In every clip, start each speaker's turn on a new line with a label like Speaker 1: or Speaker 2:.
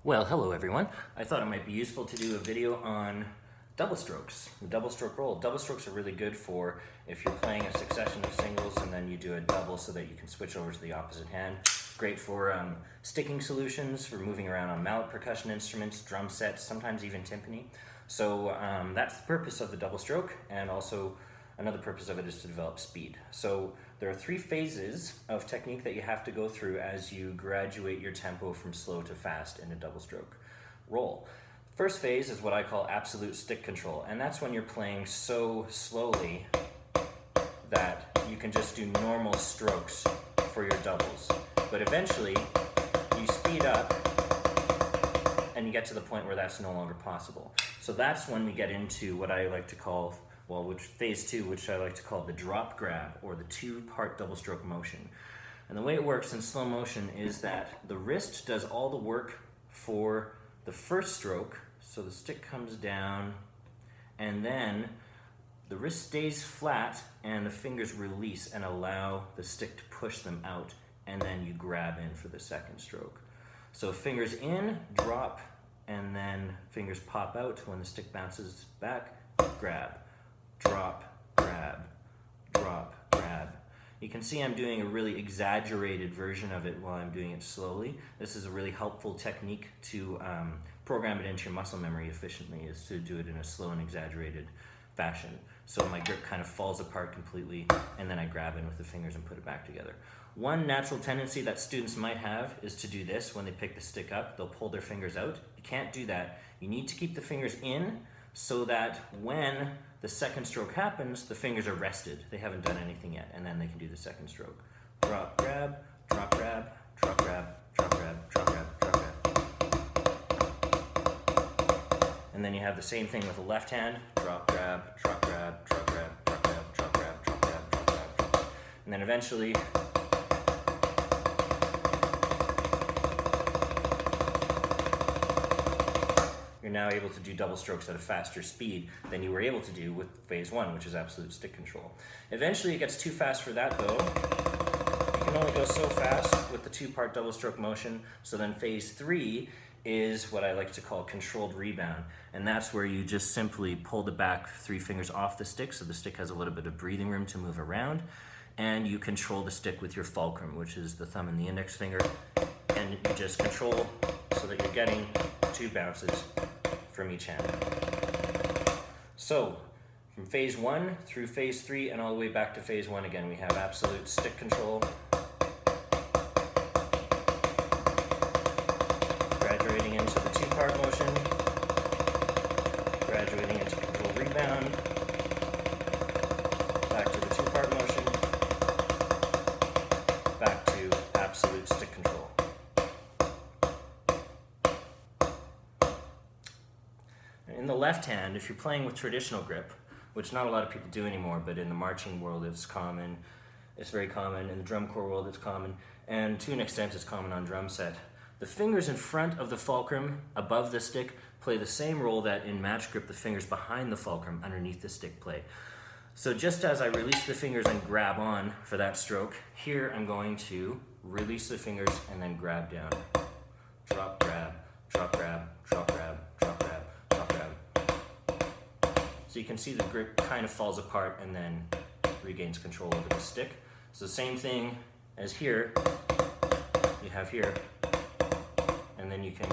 Speaker 1: Well, hello everyone. I thought it might be useful to do a video on double strokes, the double stroke roll. Double strokes are really good for if you're playing a succession of singles and then you do a double so that you can switch over to the opposite hand. Great for sticking solutions, for moving around on mallet percussion instruments, drum sets, sometimes even timpani. So that's the purpose of the double stroke, and also another purpose of it is to develop speed. So there are 3 phases of technique that you have to go through as you graduate your tempo from slow to fast in a double stroke roll. First phase is what I call absolute stick control, and that's when you're playing so slowly that you can just do normal strokes for your doubles. But eventually you speed up and you get to the point where that's no longer possible. So that's when we get into what I like to call, phase 2, which I like to call the drop grab, or the 2-part double stroke motion. And the way it works in slow motion is that the wrist does all the work for the first stroke, so the stick comes down, and then the wrist stays flat and the fingers release and allow the stick to push them out, and then you grab in for the second stroke. So fingers in, drop, and then fingers pop out when the stick bounces back, grab. Drop, grab, drop, grab. You can see I'm doing a really exaggerated version of it while I'm doing it slowly. This is a really helpful technique to program it into your muscle memory efficiently, is to do it in a slow and exaggerated fashion. So my grip kind of falls apart completely, and then I grab in with the fingers and put it back together. One natural tendency that students might have is to do this when they pick the stick up. They'll pull their fingers out. You can't do that. You need to keep the fingers in so that when the second stroke happens, the fingers are rested. They haven't done anything yet, and then they can do the second stroke. Drop, grab, drop, grab, drop, grab, drop, grab, drop, grab, drop, grab. And then you have the same thing with the left hand. Drop, grab, drop, grab, drop, grab, drop, grab, drop, grab, drop, grab, drop, grab, drop, grab. And then eventually you're now able to do double strokes at a faster speed than you were able to do with phase 1, which is absolute stick control. Eventually it gets too fast for that though. You can only go so fast with the 2-part double stroke motion. So then phase 3 is what I like to call controlled rebound. And that's where you just simply pull the back 3 fingers off the stick, so the stick has a little bit of breathing room to move around. And you control the stick with your fulcrum, which is the thumb and the index finger. And you just control so that you're getting 2 bounces from each hand. So from phase 1 through phase 3 and all the way back to phase 1 again, we have absolute stick control, graduating into the 2-part motion, graduating into control rebound, back to the 2-part motion, back to absolute stick control. In the left hand, if you're playing with traditional grip, which not a lot of people do anymore, but in the marching world it's common, it's very common, in the drum corps world it's common, and to an extent it's common on drum set. The fingers in front of the fulcrum, above the stick, play the same role that in match grip the fingers behind the fulcrum, underneath the stick, play. So just as I release the fingers and grab on for that stroke, here I'm going to release the fingers and then grab down. Drop, grab, drop, grab, drop, grab, drop, grab. So you can see the grip kind of falls apart and then regains control over the stick. So the same thing as here, you have here, and then you can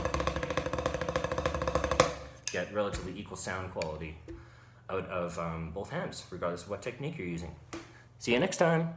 Speaker 1: get relatively equal sound quality out of both hands, regardless of what technique you're using. See you next time.